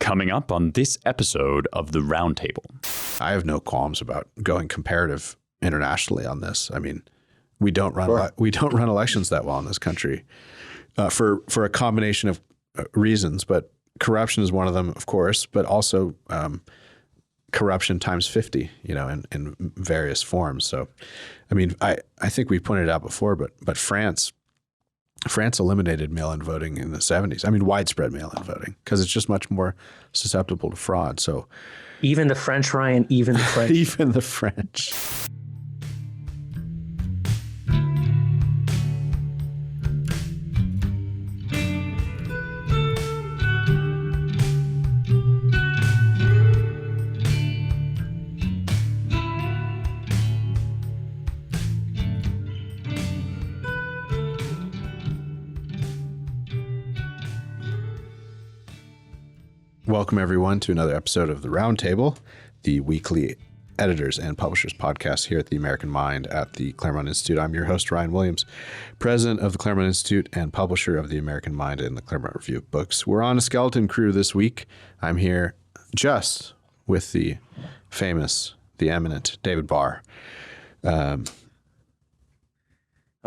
Coming up on this episode of the Roundtable. I have no qualms about going comparative internationally on this. I mean, we don't run elections that well in this country for a combination of reasons, but corruption is one of them, of course, but also corruption times 50, in various forms. So, I mean, I think we pointed it out before, but France eliminated mail-in voting in the 70s. I mean, widespread mail-in voting, because it's just much more susceptible to fraud. So even the French, Ryan, even the French. Even the French. Welcome, everyone, to another episode of The Roundtable, the weekly editors and publishers podcast here at the American Mind at the Claremont Institute. I'm your host, Ryan Williams, president of the Claremont Institute and publisher of the American Mind and the Claremont Review of Books. We're on a skeleton crew this week. I'm here just with the famous, the eminent David Barr. How's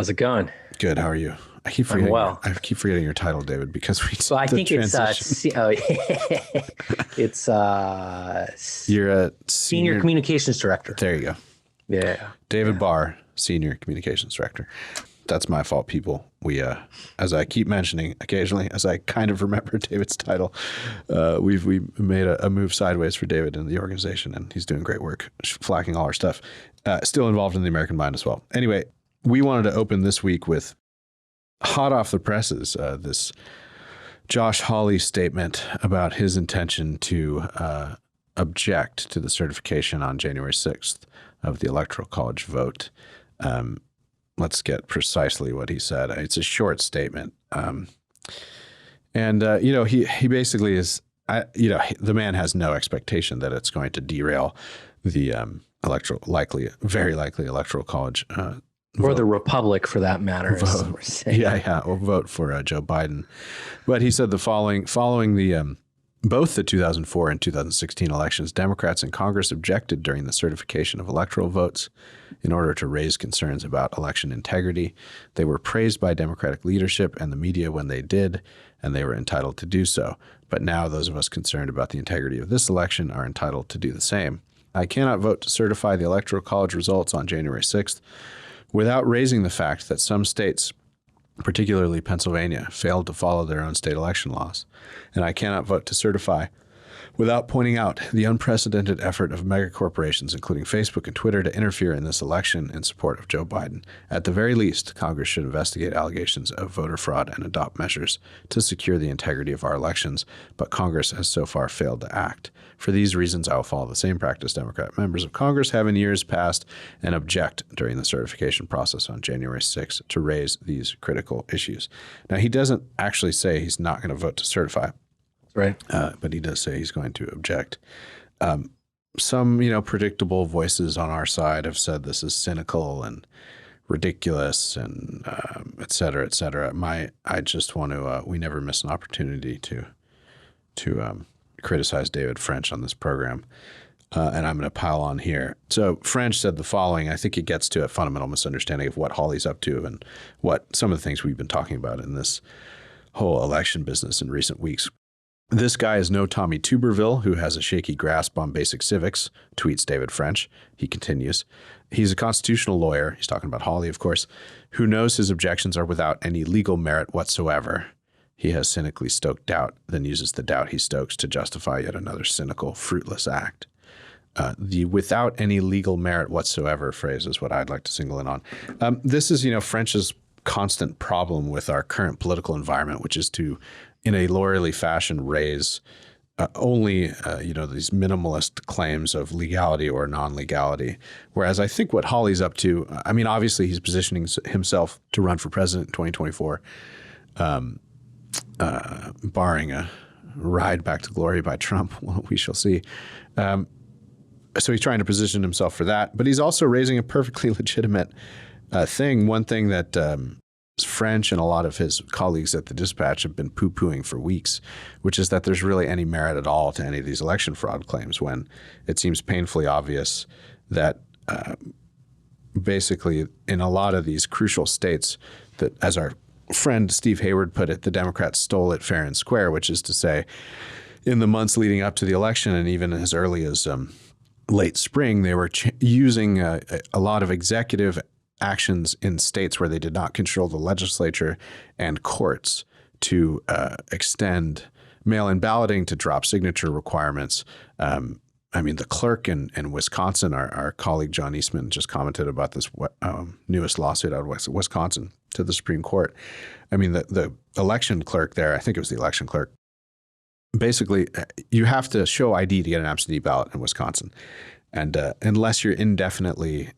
it going? Good. How are you? I keep forgetting. Well. I keep forgetting your title, David, because we. So I think You're a senior communications director. There you go. Yeah. David Barr, senior communications director. That's my fault, people. We, as I keep mentioning occasionally, as I kind of remember David's title, we made a move sideways for David in the organization, and he's doing great work, flacking all our stuff. Still involved in the American Mind as well. Anyway, we wanted to open this week with hot off the presses, this Josh Hawley statement about his intention to object to the certification on January 6th of the Electoral College vote. Let's get precisely what he said. It's a short statement. He basically is, the man has no expectation that it's going to derail the very likely Electoral College or the Republic, for that matter. Or vote for Joe Biden. But he said the following the both the 2004 and 2016 elections, Democrats in Congress objected during the certification of electoral votes in order to raise concerns about election integrity. They were praised by Democratic leadership and the media when they did, and they were entitled to do so. But now those of us concerned about the integrity of this election are entitled to do the same. I cannot vote to certify the Electoral College results on January 6th without raising the fact that some states, particularly Pennsylvania, failed to follow their own state election laws. And I cannot vote to certify without pointing out the unprecedented effort of megacorporations, including Facebook and Twitter, to interfere in this election in support of Joe Biden. At the very least, Congress should investigate allegations of voter fraud and adopt measures to secure the integrity of our elections, but Congress has so far failed to act. For these reasons, I will follow the same practice Democrat members of Congress have in years past and object during the certification process on January 6th to raise these critical issues. Now, he doesn't actually say he's not going to vote to certify. Right. But he does say he's going to object. Some, predictable voices on our side have said this is cynical and ridiculous and et cetera, et cetera. I just want to, we never miss an opportunity to criticize David French on this program. And I'm going to pile on here. So French said the following. I think it gets to a fundamental misunderstanding of what Hawley's up to and what some of the things we've been talking about in this whole election business in recent weeks. This guy is no Tommy Tuberville, who has a shaky grasp on basic civics, tweets David French. He continues. He's a constitutional lawyer, he's talking about Hawley, of course, who knows his objections are without any legal merit whatsoever. He has cynically stoked doubt, then uses the doubt he stokes to justify yet another cynical, fruitless act. The without any legal merit whatsoever phrase is what I'd like to single in on. This is, French's constant problem with our current political environment, which is to, in a lawyerly fashion, raise only, these minimalist claims of legality or non-legality. Whereas I think what Hawley's up to, obviously he's positioning himself to run for president in 2024, barring a ride back to glory by Trump. Well, we shall see. So he's trying to position himself for that, but he's also raising a perfectly legitimate thing. One thing that French and a lot of his colleagues at the Dispatch have been poo-pooing for weeks, which is that there's really any merit at all to any of these election fraud claims when it seems painfully obvious that basically in a lot of these crucial states that, as our friend Steve Hayward put it, the Democrats stole it fair and square, which is to say in the months leading up to the election and even as early as late spring, they were using a lot of executive actions in states where they did not control the legislature and courts to extend mail-in balloting, to drop signature requirements. I mean, the clerk in Wisconsin, our colleague John Eastman just commented about this newest lawsuit out of Wisconsin to the Supreme Court. I mean, the election clerk there, I think it was the election clerk, basically you have to show ID to get an absentee ballot in Wisconsin. And unless you're indefinitely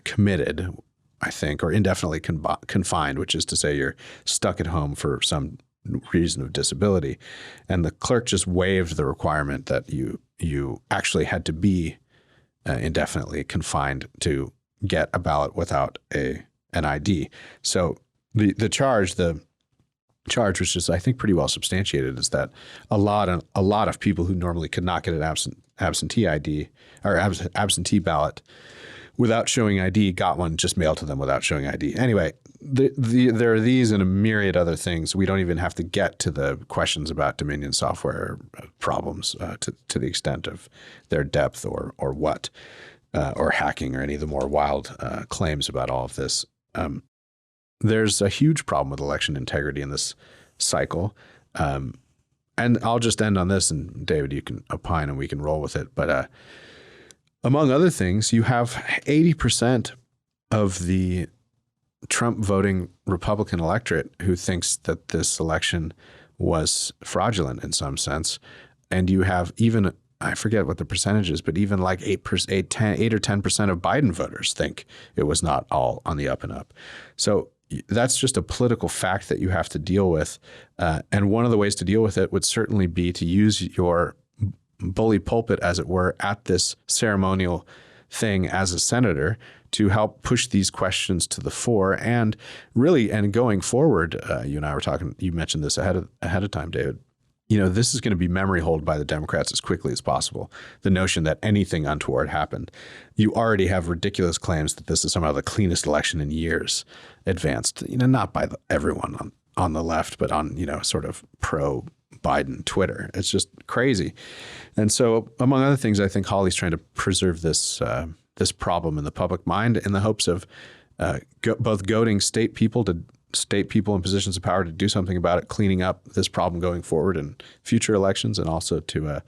committed, I think, or indefinitely confined, which is to say you're stuck at home for some reason of disability. And the clerk just waived the requirement that you actually had to be indefinitely confined to get a ballot without an ID. So the charge, which is I think pretty well substantiated, is that a lot of people who normally could not get an absentee ID or absentee ballot without showing ID got one just mailed to them without showing ID. Anyway, there are these and a myriad other things. We don't even have to get to the questions about Dominion software problems to the extent of their depth or what, or hacking or any of the more wild claims about all of this. There's a huge problem with election integrity in this cycle. And I'll just end on this, and David, you can opine and we can roll with it. But among other things, you have 80% of the Trump voting Republican electorate who thinks that this election was fraudulent in some sense. And you have even, I forget what the percentage is, but even like 8 or 10% of Biden voters think it was not all on the up and up. So that's just a political fact that you have to deal with. And one of the ways to deal with it would certainly be to use your bully pulpit, as it were, at this ceremonial thing as a senator to help push these questions to the fore. And really, and going forward, you and I were talking, you mentioned this ahead of time, David. You know, this is going to be memory holed by the Democrats as quickly as possible. The notion that anything untoward happened. You already have ridiculous claims that this is somehow the cleanest election in years advanced, you know, not by everyone on the left, but on, you know, sort of pro-Biden Twitter. It's just crazy. And so, among other things, I think Hawley's trying to preserve this this problem in the public mind in the hopes of both goading state people in positions of power to do something about it, cleaning up this problem going forward in future elections, and also to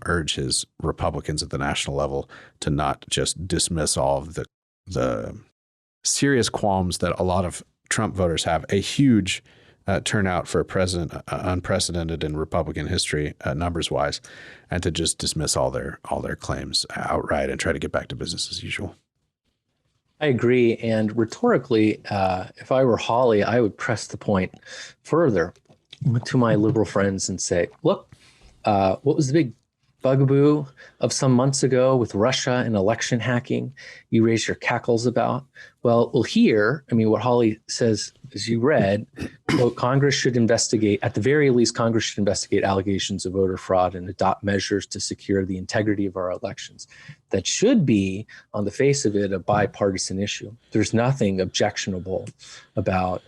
urge his Republicans at the national level to not just dismiss all of the serious qualms that a lot of Trump voters have. A huge turnout for a president, unprecedented in Republican history, numbers-wise, and to just dismiss all their claims outright and try to get back to business as usual. I agree. And rhetorically, if I were Hawley, I would press the point further to my liberal friends and say, look, what was the big bugaboo of some months ago with Russia and election hacking you raised your cackles about? Well, here, I mean, what Hawley says, as you read, quote, Congress should investigate, at the very least, Congress should investigate allegations of voter fraud and adopt measures to secure the integrity of our elections. That should be, on the face of it, a bipartisan issue. There's nothing objectionable about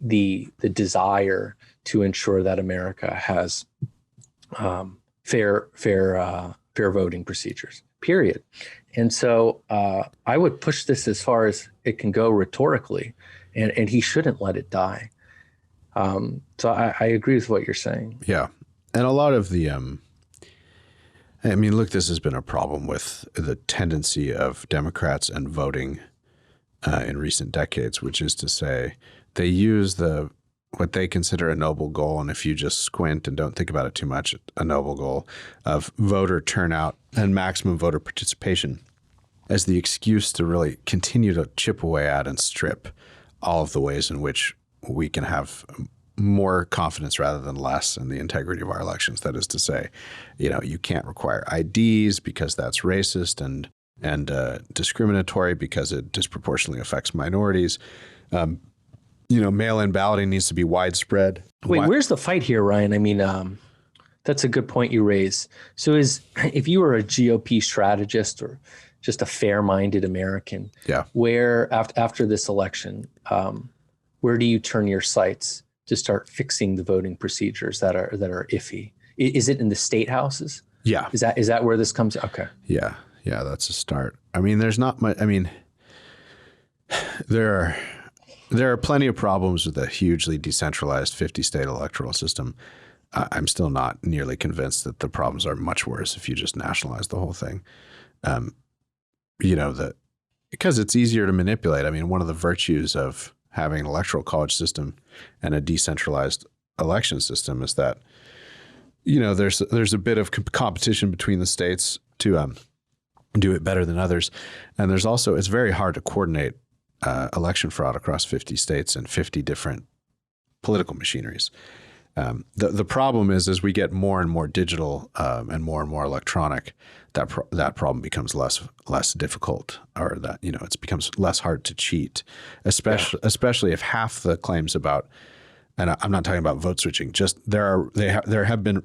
the desire to ensure that America has fair voting procedures, period. And so I would push this as far as it can go rhetorically, and he shouldn't let it die. So I agree with what you're saying. Yeah. And a lot of the, I mean, look, this has been a problem with the tendency of Democrats and voting in recent decades, which is to say they use what they consider a noble goal, and if you just squint and don't think about it too much, a noble goal of voter turnout and maximum voter participation as the excuse to really continue to chip away at and strip all of the ways in which we can have more confidence rather than less in the integrity of our elections. That is to say, you know, you can't require IDs because that's racist and discriminatory because it disproportionately affects minorities. Mail-in balloting needs to be widespread. Wait, where's the fight here, Ryan? I mean, that's a good point you raise. So if you were a GOP strategist or just a fair-minded American, where after this election, where do you turn your sights to start fixing the voting procedures that are iffy? Is it in the state houses? Yeah. Is that where this comes? Okay. Yeah. Yeah, that's a start. I mean, there's not much. I mean, there are plenty of problems with a hugely decentralized 50-state electoral system. I'm still not nearly convinced that the problems are much worse if you just nationalize the whole thing. Because it's easier to manipulate. I mean, one of the virtues of having an electoral college system and a decentralized election system is that, there's a bit of competition between the states to do it better than others. And there's also, it's very hard to coordinate election fraud across 50 states and 50 different political machineries. The problem is, as we get more and more digital and more electronic, that problem becomes less difficult, or that it becomes less hard to cheat, especially if half the claims about, and I'm not talking about vote switching, just there have been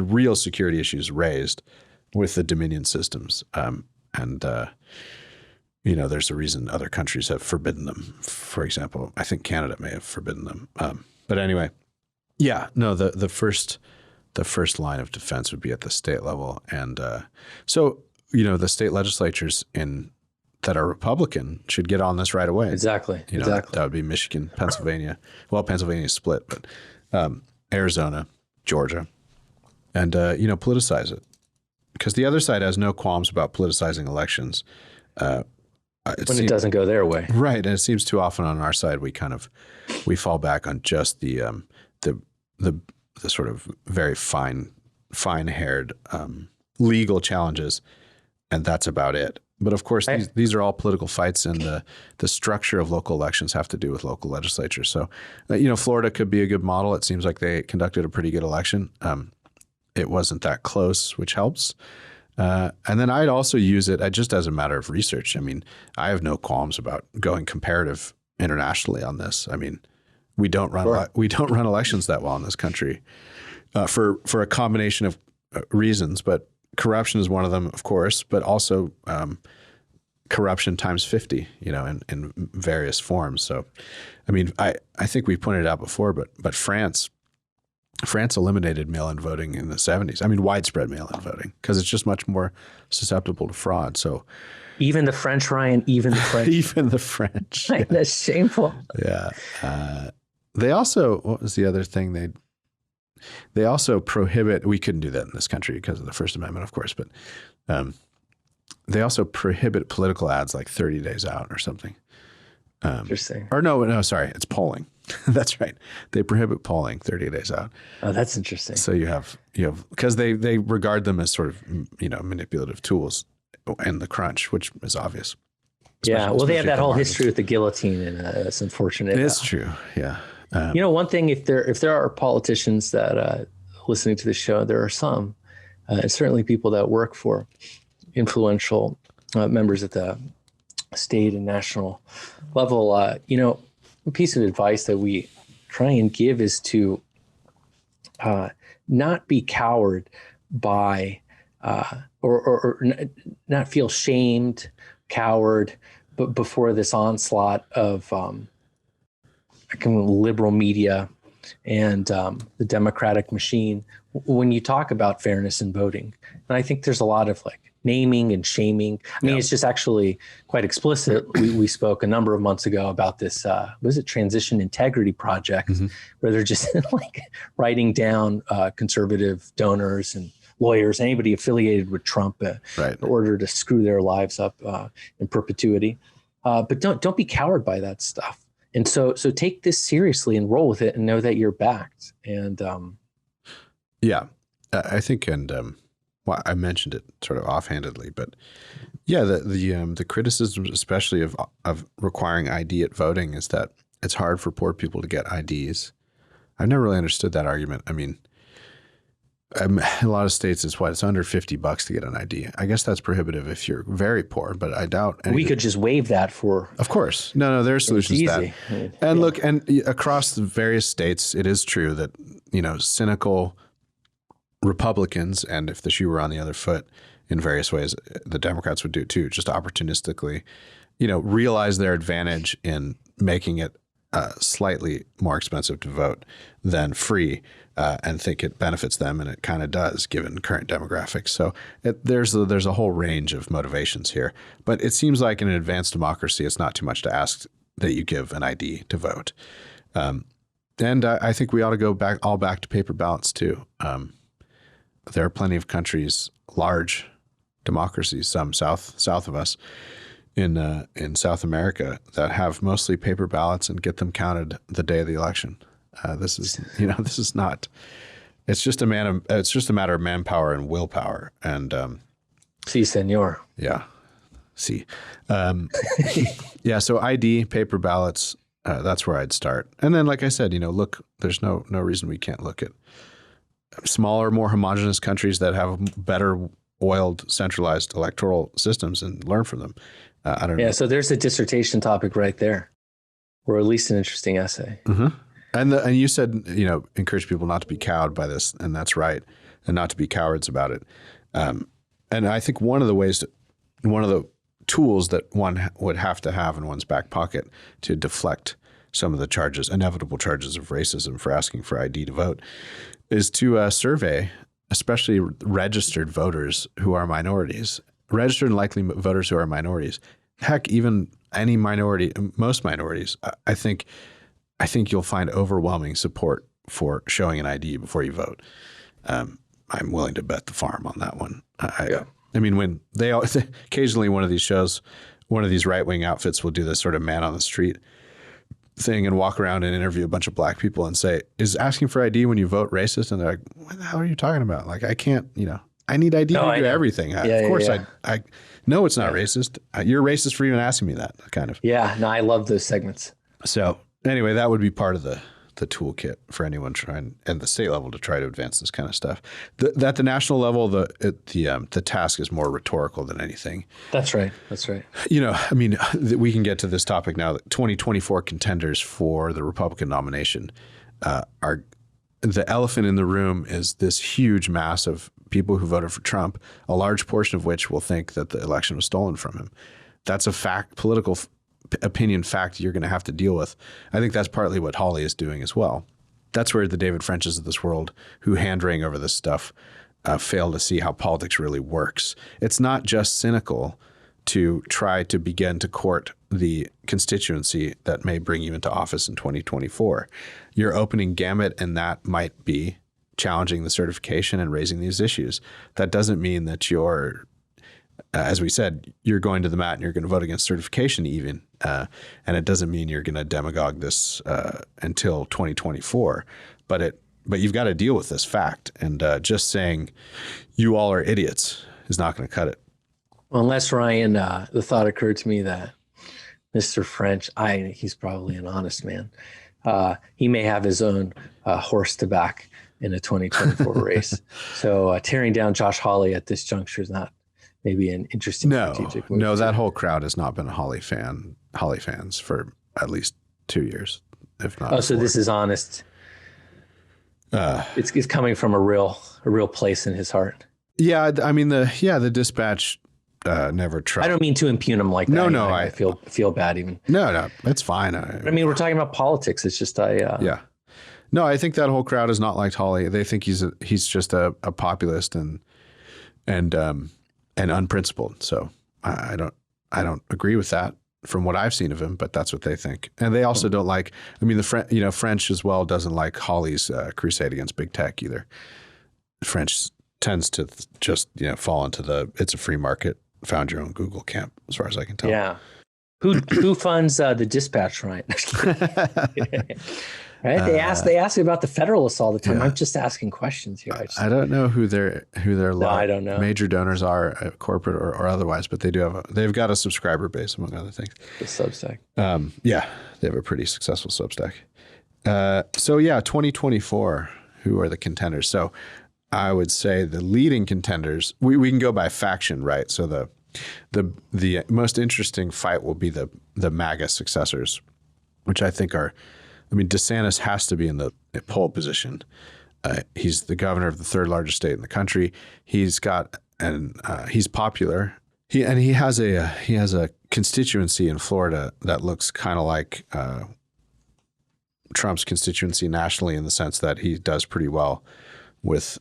real security issues raised with the Dominion systems, there's a reason other countries have forbidden them. For example, I think Canada may have forbidden them, but anyway. Yeah, no, the first line of defense would be at the state level. And so, the state legislatures that are Republican should get on this right away. Exactly. That would be Michigan, Pennsylvania. Well, Pennsylvania is split, but Arizona, Georgia, and, politicize it. Because the other side has no qualms about politicizing elections. When it doesn't go their way. Right. And it seems too often on our side, we fall back on just the sort of very fine-haired legal challenges, and that's about it. But of course, these are all political fights, and the structure of local elections have to do with local legislatures. So, Florida could be a good model. It seems like they conducted a pretty good election. It wasn't that close, which helps. And then I'd also use it just as a matter of research. I mean, I have no qualms about going comparative internationally on this. I mean, we don't run elections that well in this country for a combination of reasons, but corruption is one of them, of course, but also corruption times 50, in various forms. So, I mean, I think we pointed it out before, but France eliminated mail-in voting in the 70s. I mean, widespread mail-in voting, because it's just much more susceptible to fraud. So even the French, Ryan, even the French. Even the French. Yeah. That's shameful. Yeah. They also, what was the other thing? They also prohibit, we couldn't do that in this country because of the First Amendment, of course, but they also prohibit political ads like 30 days out or something. Interesting. Or no, sorry, it's polling. That's right. They prohibit polling 30 days out. Oh, that's interesting. So you have because they regard them as sort of manipulative tools in the crunch, which is obvious. Yeah, well, they have that whole history with the guillotine, and it's unfortunate. It's true. Yeah. One thing, if there are politicians that listening to the show, there are some, and certainly people that work for influential members at the state and national level. A piece of advice that we try and give is to not be coward by or not feel shamed, coward, but before this onslaught of liberal media and the democratic machine when you talk about fairness in voting. And I think there's a lot of naming and shaming. I mean, It's just actually quite explicit. We spoke a number of months ago about this, Transition Integrity Project, where they're just writing down conservative donors and lawyers, anybody affiliated with Trump in order to screw their lives up in perpetuity. But don't be coward by that stuff. And so take this seriously and roll with it and know that you're backed. And I think, well, I mentioned it sort of offhandedly, but the criticisms, especially of requiring ID at voting, is that it's hard for poor people to get IDs. I've never really understood that argument. I mean, a lot of states, it's under $50 to get an ID. I guess that's prohibitive if you're very poor, but I doubt we could just waive that for. Of course, no, there are solutions to that. And look, and across the various states, it is true that cynical Republicans, and if the shoe were on the other foot, in various ways, the Democrats would do it too, just opportunistically, realize their advantage in making it slightly more expensive to vote than free, and think it benefits them, and it kind of does given current demographics. So there's a whole range of motivations here, but it seems like in an advanced democracy, it's not too much to ask that you give an ID to vote. And I think we ought to go back to paper ballots too. There are plenty of countries, large democracies, some south of us, in South America, that have mostly paper ballots and get them counted the day of the election. This is not. It's just a matter of manpower and willpower. And sí, señor. Yeah, sí. Yeah. So ID, paper ballots. That's where I'd start. And then, like I said, look, there's no reason we can't look at smaller, more homogenous countries that have better oiled, centralized electoral systems and learn from them. I don't know. Yeah, so there's a dissertation topic right there, or at least an interesting essay. Mm-hmm. And you said, encourage people not to be cowed by this, and that's right, and not to be cowards about it. And I think one of the tools that one would have to have in one's back pocket to deflect some of the inevitable charges of racism for asking for ID to vote, is to survey, especially registered voters who are minorities, registered and likely voters who are minorities. Heck, even any minority, most minorities. I think you'll find overwhelming support for showing an ID before you vote. I'm willing to bet the farm on that one. I mean, when occasionally one of these shows, one of these right-wing outfits will do this sort of man on the street thing and walk around and interview a bunch of black people and say, is asking for ID when you vote racist? And they're like, what the hell are you talking about? Like, I can't, I need ID to do everything. Of course, I know it's not racist. You're racist for even asking me that, kind of. Yeah, no, I love those segments. So anyway, that would be part of the toolkit for anyone trying at the state level to try to advance this kind of stuff. At the national level, the task is more rhetorical than anything. That's right. I mean, we can get to this topic now. 2024 contenders for the Republican nomination are the elephant in the room is this huge mass of people who voted for Trump, a large portion of which will think that the election was stolen from him. That's a fact, political opinion fact you're going to have to deal with. I think that's partly what Hawley is doing as well. That's where the David Frenches of this world who hand-wring over this stuff fail to see how politics really works. It's not just cynical to try to begin to court the constituency that may bring you into office in 2024. Your opening gamut, and that might be challenging the certification and raising these issues. That doesn't mean that you're, as we said, you're going to the mat and you're going to vote against certification even. And it doesn't mean you're going to demagogue this until 2024. But you've got to deal with this fact. And just saying you all are idiots is not going to cut it. Well, unless Ryan, the thought occurred to me that Mr. French, he's probably an honest man. He may have his own horse to back in a 2024 race. So tearing down Josh Hawley at this juncture is not maybe an interesting strategic move. No, that whole crowd has not been a Hawley fans for at least 2 years, if not. Oh, so this is honest. It's coming from a real place in his heart. Yeah, I mean the Dispatch never tried. I don't mean to impugn him like that. No, I feel bad even. No, it's fine. I mean, we're talking about politics. It's just yeah. No, I think that whole crowd has not liked Hawley. They think he's just a populist and unprincipled. So I don't agree with that from what I've seen of him, but that's what they think. And they also don't like. I mean, French as well doesn't like Hawley's crusade against big tech either. French tends to just fall into it's a free market, found your own Google camp, as far as I can tell. Yeah. Who funds the Dispatch, right? Right? They ask me about the Federalists all the time. Yeah. I'm just asking questions here. I don't know who their I don't know. Major donors are, corporate or otherwise, but they've got a subscriber base among other things. The Substack. Yeah, they have a pretty successful Substack. So yeah, 2024. Who are the contenders? So I would say the leading contenders, we can go by faction, right? So the most interesting fight will be the MAGA successors, which I think are, I mean, DeSantis has to be in the pole position. He's the governor of the third largest state in the country. He's got, and he's popular. He has a constituency in Florida that looks kind of like Trump's constituency nationally, in the sense that he does pretty well with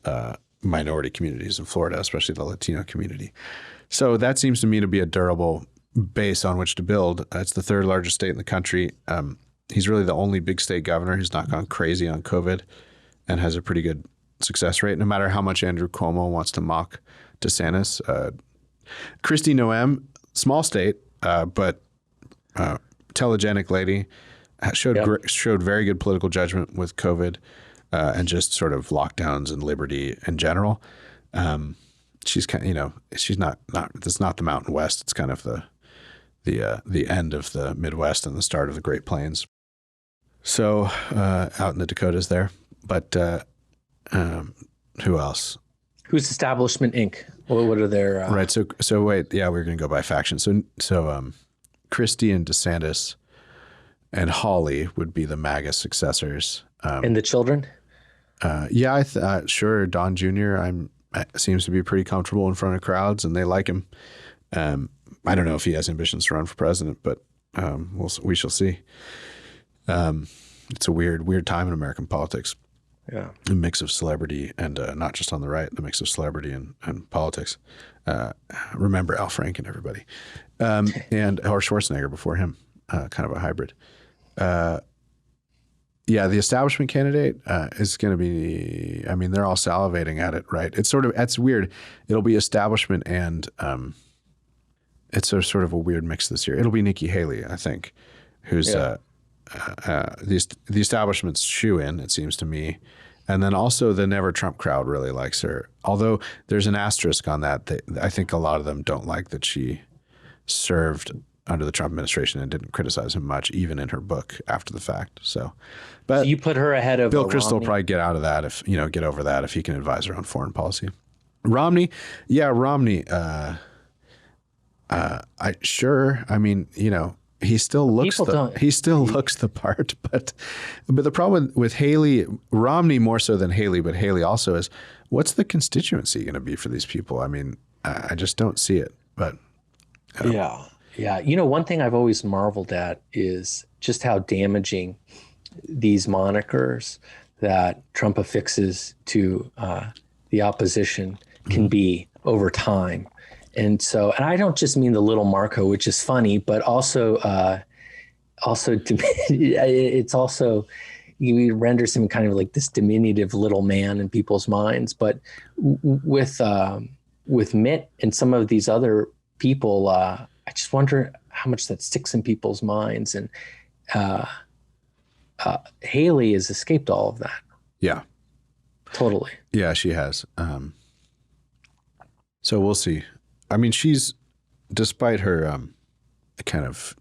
minority communities in Florida, especially the Latino community. So that seems to me to be a durable base on which to build. It's the third largest state in the country. He's really the only big state governor who's not gone crazy on COVID and has a pretty good success rate, no matter how much Andrew Cuomo wants to mock DeSantis. Kristi Noem, small state, but telegenic lady, showed very good political judgment with COVID and just sort of lockdowns and liberty in general. She's kind of, she's not it's not the Mountain West. It's kind of the end of the Midwest and the start of the Great Plains. So out in the Dakotas there. But who else? Who's Establishment Inc.? What are their right? So wait, yeah, we're going to go by faction. So Christie and DeSantis and Hawley would be the MAGA successors. And the children? Yeah, sure. Don Jr. Seems to be pretty comfortable in front of crowds, and they like him. I don't know if he has ambitions to run for president, but we shall see. It's a weird time in American politics. Yeah, a mix of celebrity and not just on the right, a mix of celebrity and politics. Remember Al Franken, everybody, or Schwarzenegger before him, kind of a hybrid. Yeah, the establishment candidate is going to be, I mean, they're all salivating at it, right? It's weird. It'll be establishment and it's sort of a weird mix this year. It'll be Nikki Haley, I think, who's the establishment's shoe-in, it seems to me. And then also the Never Trump crowd really likes her. Although there's an asterisk on that. I think a lot of them don't like that she served under the Trump administration and didn't criticize him much, even in her book after the fact. But you put her ahead of Bill Kristol will Romney? probably get over that if he can advise her on foreign policy. Romney. Sure. I mean, he still looks the part, but the problem with Haley, Romney more so than Haley, but Haley also is, what's the constituency going to be for these people? I mean, I just don't see it, but yeah. One thing I've always marveled at is just how damaging these monikers that Trump affixes to the opposition can be over time. And I don't just mean the little Marco, which is funny, but also it's also, he renders him kind of like this diminutive little man in people's minds. But with Mitt and some of these other people, I just wonder how much that sticks in people's minds. And Haley has escaped all of that. Yeah. Totally. Yeah, she has. So we'll see. I mean, she's, despite her kind of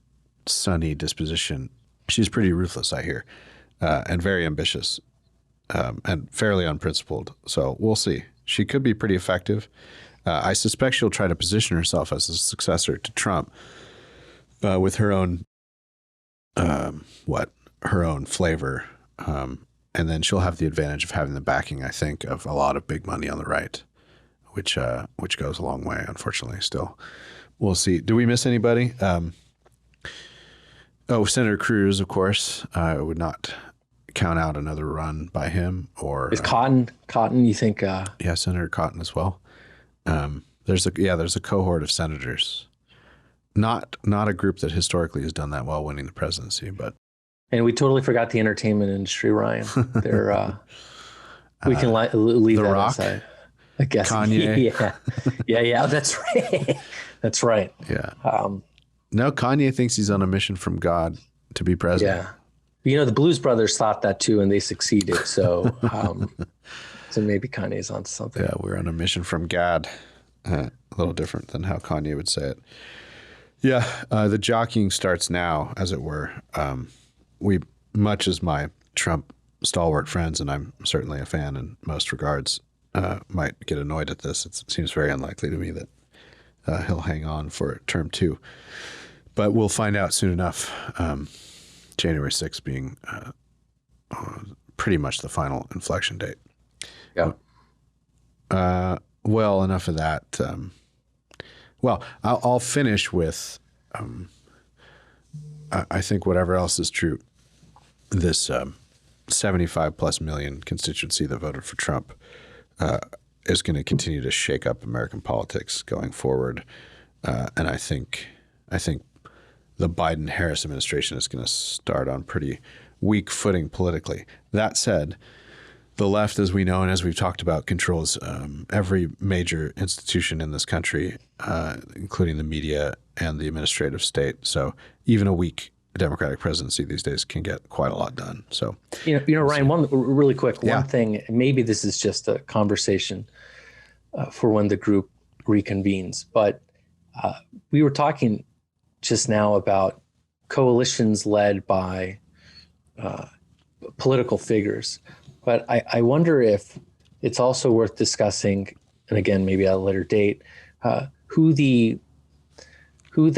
sunny disposition, she's pretty ruthless, I hear, and very ambitious and fairly unprincipled. So we'll see. She could be pretty effective. I suspect she'll try to position herself as a successor to Trump with her own, her own flavor. And then she'll have the advantage of having the backing, I think, of a lot of big money on the right, which goes a long way, unfortunately, still. We'll see. Do we miss anybody? Senator Cruz, of course. I would not count out another run by him. Or is Cotton, you think? Yeah, Senator Cotton as well. There's a cohort of senators, not a group that historically has done that well winning the presidency, but. And we totally forgot the entertainment industry, Ryan. They're we can leave The that Rock, aside, I guess. Kanye. Yeah. That's right. That's right. Yeah. No, Kanye thinks he's on a mission from God to be president. Yeah. The Blues Brothers thought that too, and they succeeded. So, so maybe Kanye's onto something. Yeah, we're on a mission from God. A little different than how Kanye would say it. Yeah, the jockeying starts now, as it were. Much as my Trump stalwart friends, and I'm certainly a fan in most regards, might get annoyed at this. It seems very unlikely to me that he'll hang on for term 2. But we'll find out soon enough. January 6th being pretty much the final inflection date. Yeah. Well, enough of that. Well, I'll finish with, I think whatever else is true, this 75 plus million constituency that voted for Trump is going to continue to shake up American politics going forward. And I think the Biden-Harris administration is going to start on pretty weak footing politically. That said, the left, as we know and as we've talked about, controls every major institution in this country, including the media and the administrative state. So even a weak Democratic presidency these days can get quite a lot done. So Ryan, one really quick, one thing, maybe this is just a conversation for when the group reconvenes, but we were talking just now about coalitions led by political figures. But I wonder if it's also worth discussing, and again, maybe at a later date, who the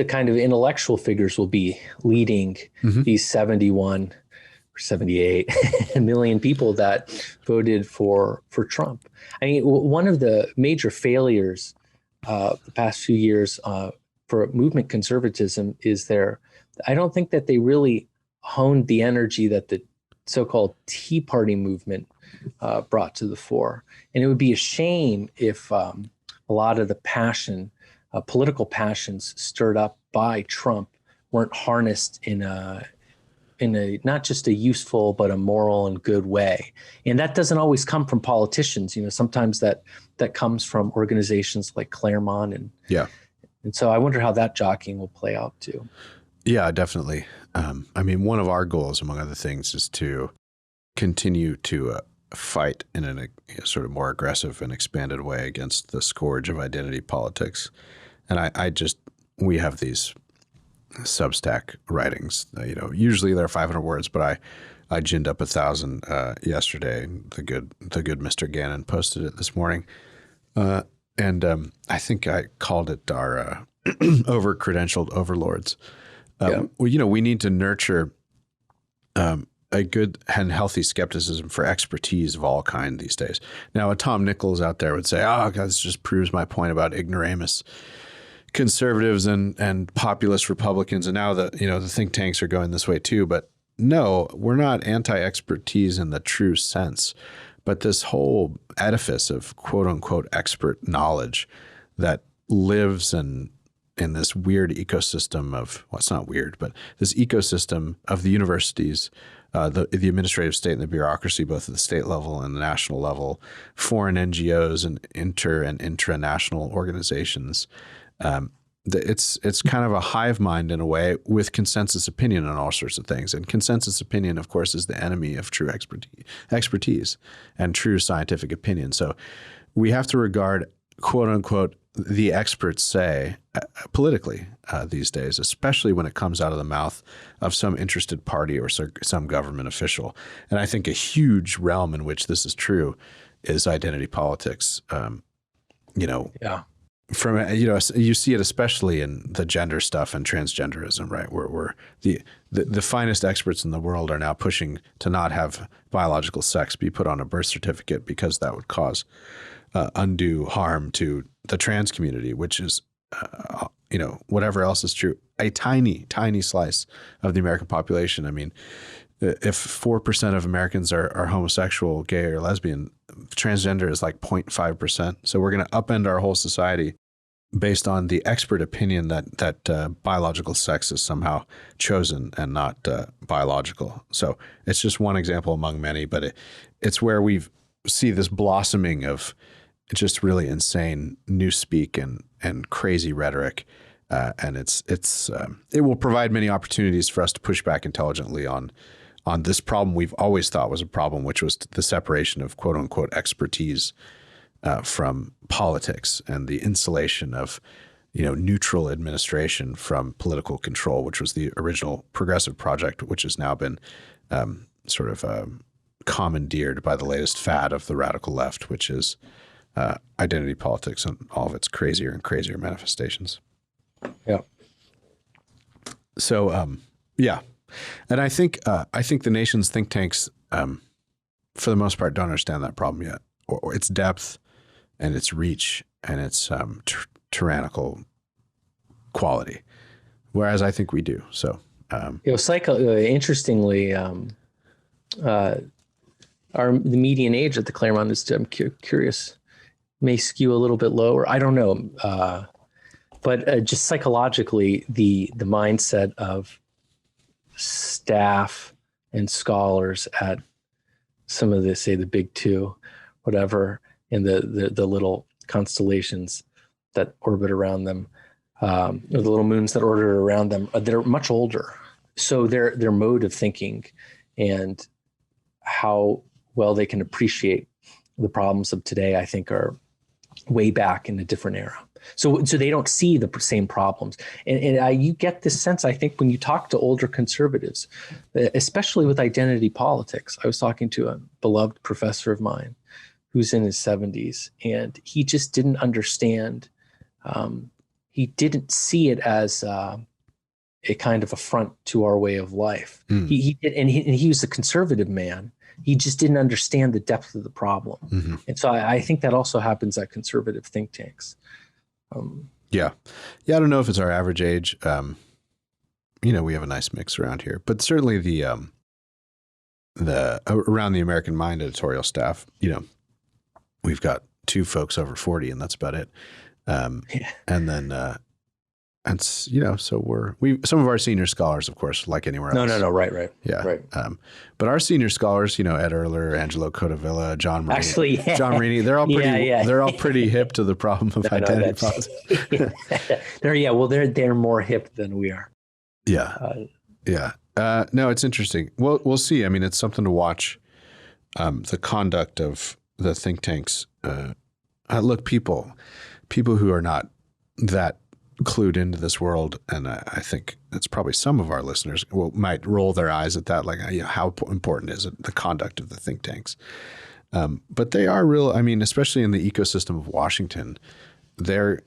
kind of intellectual figures will be leading these 71 or 78 million people that voted for Trump. I mean, one of the major failures the past few years for movement conservatism is I don't think that they really honed the energy that the so-called Tea Party movement brought to the fore. And it would be a shame if a lot of the passion, political passions stirred up by Trump weren't harnessed in a not just a useful, but a moral and good way. And that doesn't always come from politicians. Sometimes that comes from organizations like Claremont. And so I wonder how that jockeying will play out too. Yeah, definitely. I mean, one of our goals, among other things, is to continue to fight in a sort of more aggressive and expanded way against the scourge of identity politics. And we have these Substack writings. Usually they're 500 words, but I ginned up 1,000 yesterday. The good Mr. Gannon posted it this morning, and I think I called it our over-credentialed overlords. We need to nurture a good and healthy skepticism for expertise of all kind these days. Now, a Tom Nichols out there would say, "Oh, God, this just proves my point about ignoramus conservatives and populist Republicans." And now the think tanks are going this way too. But no, we're not anti-expertise in the true sense. But this whole edifice of quote unquote expert knowledge that lives in this weird ecosystem of, well, it's not weird, but this ecosystem of the universities, the administrative state and the bureaucracy, both at the state level and the national level, foreign NGOs and intranational organizations. It's kind of a hive mind in a way with consensus opinion on all sorts of things. And consensus opinion, of course, is the enemy of true expertise and true scientific opinion. So we have to regard, quote unquote, the experts say politically these days, especially when it comes out of the mouth of some interested party or some government official. And I think a huge realm in which this is true is identity politics. From you see it especially in the gender stuff and transgenderism, right? Where the finest experts in the world are now pushing to not have biological sex be put on a birth certificate because that would cause undue harm to the trans community, which is, whatever else is true, a tiny, tiny slice of the American population. I mean, if 4% of Americans are homosexual, gay, or lesbian, transgender is like 0.5%. So we're going to upend our whole society based on the expert opinion that biological sex is somehow chosen and not biological. So it's just one example among many, but it's where we see this blossoming of just really insane newspeak and crazy rhetoric. And it will provide many opportunities for us to push back intelligently on this problem we've always thought was a problem, which was the separation of quote unquote expertise from politics and the insulation of neutral administration from political control, which was the original progressive project, which has now been commandeered by the latest fad of the radical left, which is identity politics and all of its crazier and crazier manifestations. Yeah. So, yeah. And I think the nation's think tanks, for the most part, don't understand that problem yet, or its depth and its reach and its tyrannical quality. Whereas I think we do. So, interestingly, the median age at the Claremont is, I'm curious, may skew a little bit lower. I don't know. But just psychologically, the mindset of staff and scholars at some of the, say, the big two, whatever, and the little constellations that orbit around them, or the little moons that orbit around them, they're much older. So their mode of thinking and how well they can appreciate the problems of today, I think, are way back in a different era. So they don't see the same problems. And you get this sense, I think, when you talk to older conservatives, especially with identity politics. I was talking to a beloved professor of mine who's in his 70s, and he just didn't understand. He didn't see it as a kind of affront to our way of life. He did, and he was a conservative man. He just didn't understand the depth of the problem. Mm-hmm. And so I think that also happens at conservative think tanks. Yeah. I don't know if it's our average age. We have a nice mix around here, but certainly the around the American Mind editorial staff, we've got 2 folks over 40, and that's about it. And then, so some of our senior scholars, of course, like anywhere else. No. Right. Yeah. Right. But our senior scholars, Ed Erler, Angelo Codavilla, John Marini, actually, yeah. John Marini, they're all pretty, they're all pretty hip to the problem of identity politics. They're more hip than we are. Yeah. No, it's interesting. Well, we'll see. I mean, it's something to watch. The conduct of the think tanks. Look, people who are not that clued into this world, and I think it's probably some of our listeners might roll their eyes at that, like, how important is it, the conduct of the think tanks? But they are real. I mean, especially in the ecosystem of Washington, they're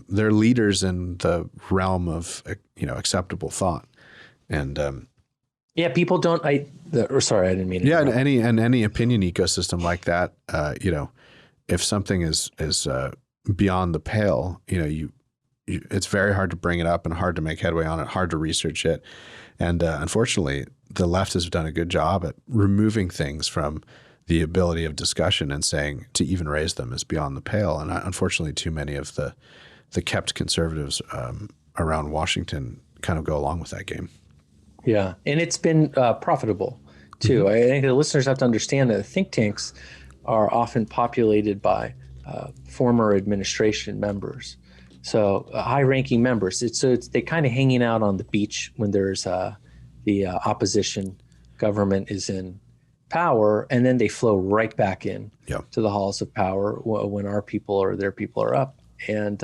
leaders in the realm of acceptable thought, and people don't. Sorry, I didn't mean. Yeah, and any opinion ecosystem like that, if something is beyond the pale, it's very hard to bring it up and hard to make headway on it, hard to research it. And unfortunately, the left has done a good job at removing things from the ability of discussion and saying to even raise them is beyond the pale. And unfortunately, too many of the kept conservatives around Washington kind of go along with that game. Yeah, and it's been profitable, too. Mm-hmm. I think the listeners have to understand that think tanks are often populated by former administration members. So high-ranking members. It's they kind of hanging out on the beach when there's the opposition government is in power, and then they flow right back in to the halls of power when our people or their people are up. And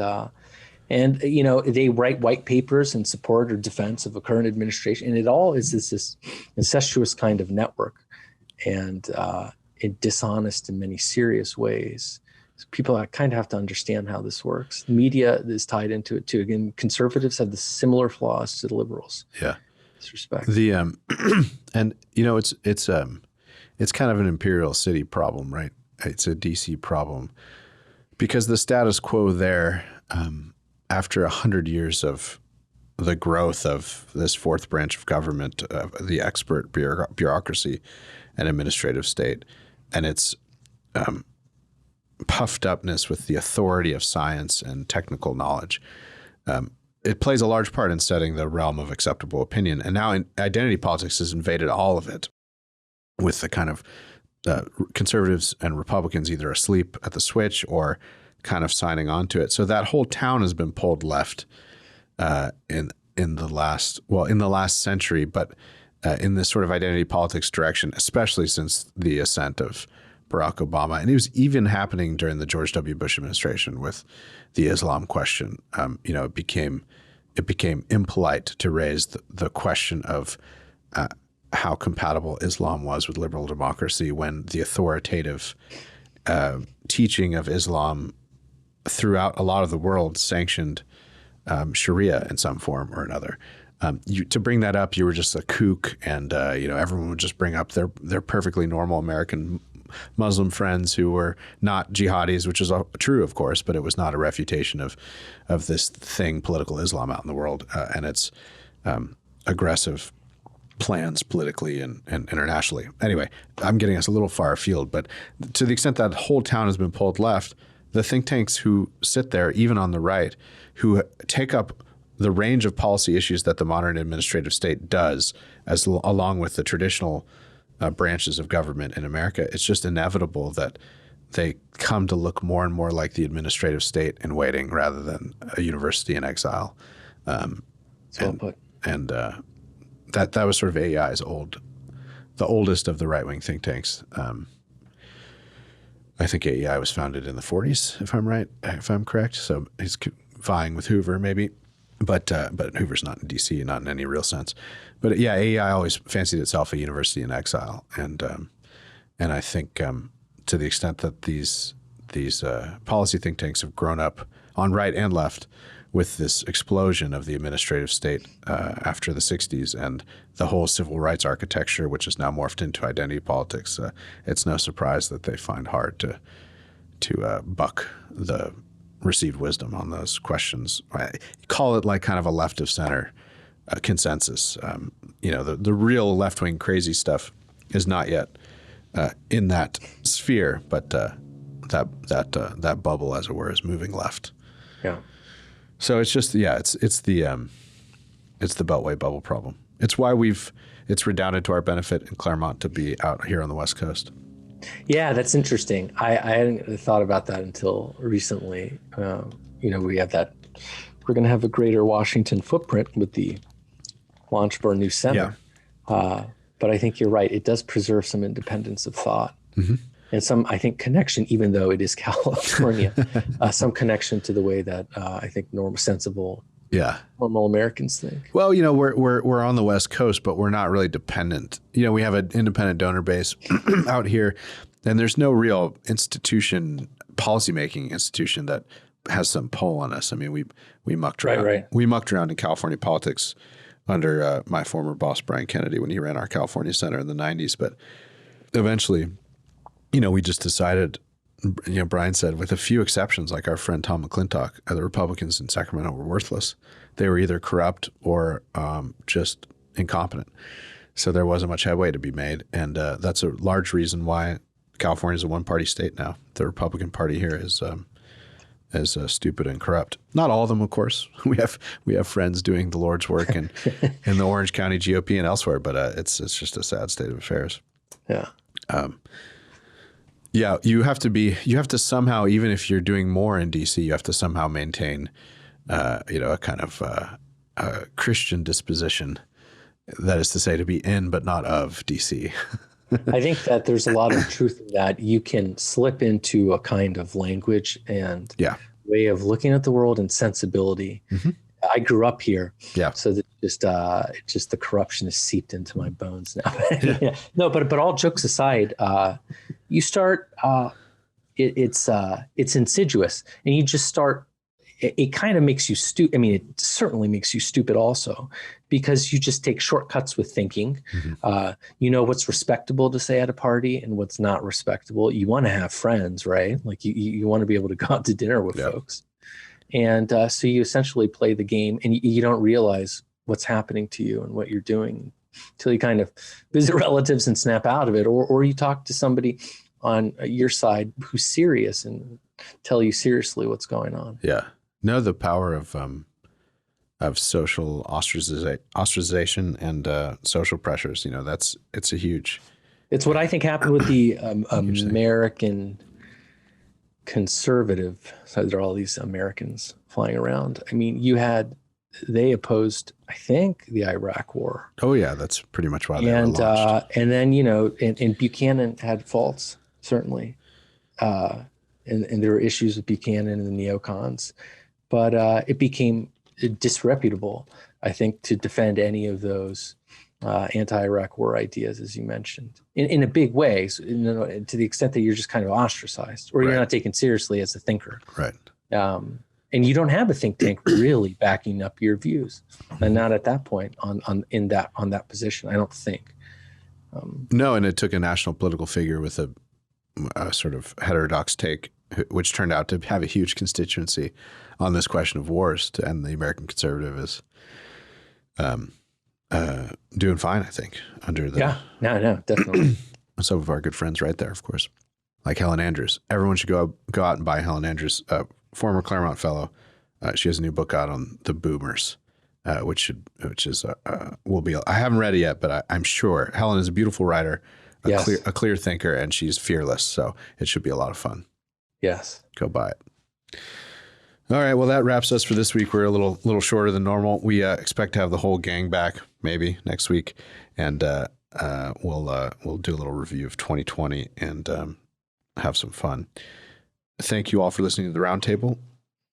they write white papers in support or defense of a current administration, and it all is this incestuous kind of network, and dishonest in many serious ways. People kind of have to understand how this works. Media is tied into it too. Again, conservatives have the similar flaws to the liberals. Yeah, in this respect. And it's kind of an Imperial City problem, right? It's a DC problem because the status quo there, after 100 years of the growth of this fourth branch of government, the expert bureaucracy and administrative state, and its puffed upness with the authority of science and technical knowledge. It plays a large part in setting the realm of acceptable opinion. And now identity politics has invaded all of it with the kind of conservatives and Republicans either asleep at the switch or kind of signing on to it. So that whole town has been pulled left in the last century, but in this sort of identity politics direction, especially since the ascent of Barack Obama. And it was even happening during the George W. Bush administration with the Islam question. It became impolite to raise the question of how compatible Islam was with liberal democracy when the authoritative teaching of Islam throughout a lot of the world sanctioned Sharia in some form or another. To bring that up, you were just a kook, and everyone would just bring up their perfectly normal American Muslim friends who were not jihadis, which is true, of course, but it was not a refutation of this thing, political Islam, out in the world and its aggressive plans politically and internationally. Anyway, I'm getting us a little far afield, but to the extent that the whole town has been pulled left, the think tanks who sit there, even on the right, who take up the range of policy issues that the modern administrative state does, along with the traditional branches of government in America, it's just inevitable that they come to look more and more like the administrative state in waiting rather than a university in exile. Well put. And that was sort of AEI's the oldest of the right-wing think tanks. I think AEI was founded in the 40s, if I'm correct. So he's vying with Hoover, maybe. But Hoover's not in D.C., not in any real sense. But yeah, AEI always fancied itself a university in exile, and I think to the extent that these policy think tanks have grown up on right and left with this explosion of the administrative state after the 60s and the whole civil rights architecture, which is now morphed into identity politics, it's no surprise that they find hard to buck the received wisdom on those questions. Call it like kind of a left of center consensus. The real left wing crazy stuff is not yet in that sphere, but that bubble, as it were, is moving left. Yeah. So it's just it's the Beltway bubble problem. It's why it's redounded to our benefit in Claremont to be out here on the West Coast. Yeah, that's interesting. I hadn't thought about that until recently. We have that. We're going to have a greater Washington footprint with the launch of our new center. Yeah. But I think you're right. It does preserve some independence of thought and some, I think, connection, even though it is California, some connection to the way that I think sensible, normal Americans think. Well, we're on the West Coast, but we're not really dependent. We have an independent donor base out here, and there's no real policymaking institution that has some pull on us. I mean, we mucked around. Right. We mucked around in California politics under my former boss, Brian Kennedy, when he ran our California Center in the 90s. But eventually, we just decided, Brian said, with a few exceptions, like our friend Tom McClintock, the Republicans in Sacramento were worthless. They were either corrupt or just incompetent. So there wasn't much headway to be made. And that's a large reason why California is a one-party state now. The Republican Party here is stupid and corrupt. Not all of them, of course. We have friends doing the Lord's work in the Orange County GOP and elsewhere, but it's just a sad state of affairs. Yeah. Yeah, you have to somehow, even if you're doing more in DC, you have to somehow maintain, a kind of a Christian disposition. That is to say, to be in but not of DC. I think that there's a lot of truth in that. You can slip into a kind of language and way of looking at the world and sensibility. Mm-hmm. I grew up here, so that just the corruption is seeped into my bones now. Yeah. No, but all jokes aside, you start. It's insidious, and you just start. It kind of makes you stupid. I mean, it certainly makes you stupid also, because you just take shortcuts with thinking. Mm-hmm. What's respectable to say at a party and what's not respectable. You want to have friends, right? Like you want to be able to go out to dinner with folks. And so you essentially play the game, and you don't realize what's happening to you and what you're doing until you kind of visit relatives and snap out of it, or you talk to somebody on your side who's serious and tell you seriously what's going on. Yeah. No, the power of social ostracization and social pressures. It's a huge. It's what I think happened with the American conservative. So there are all these Americans flying around. I mean, they opposed, I think, the Iraq War. Oh yeah, that's pretty much why they were launched. And then and Buchanan had faults, certainly, and there were issues with Buchanan and the neocons. But it became disreputable, I think, to defend any of those anti-Iraq war ideas, as you mentioned, in a big way, so, to the extent that you're just kind of ostracized or you're not taken seriously as a thinker. Right. And you don't have a think tank really backing up your views, and not at that point on that position, I don't think. No, and it took a national political figure with a sort of heterodox take, which turned out to have a huge constituency on this question of wars to end the American conservative is doing fine, I think, under the no, definitely. Some of our good friends right there, of course, like Helen Andrews. Everyone should go out and buy Helen Andrews, former Claremont fellow. She has a new book out on the boomers, which will be. I haven't read it yet, but I'm sure Helen is a beautiful writer, a clear thinker, and she's fearless. So it should be a lot of fun. Yes, go buy it. All right, well, that wraps us for this week. We're a little shorter than normal. We expect to have the whole gang back maybe next week, and we'll do a little review of 2020 and have some fun. Thank you all for listening to the Roundtable.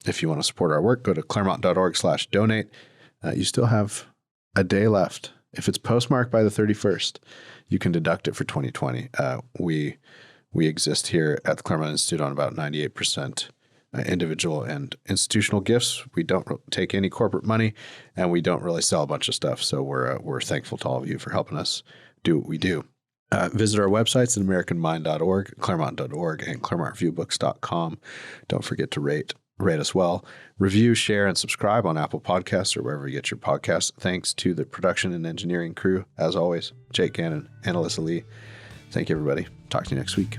If you want to support our work, go to claremont.org/donate. You still have a day left. If it's postmarked by the 31st, you can deduct it for 2020. We exist here at the Claremont Institute on about 98% individual and institutional gifts. We don't take any corporate money, and we don't really sell a bunch of stuff. So we're thankful to all of you for helping us do what we do. Visit our websites at americanmind.org, claremont.org, and claremontreviewbooks.com. Don't forget to rate us well. Review, share, and subscribe on Apple Podcasts or wherever you get your podcasts. Thanks to the production and engineering crew, as always, Jake Gannon and Alyssa Lee. Thank you, everybody. Talk to you next week.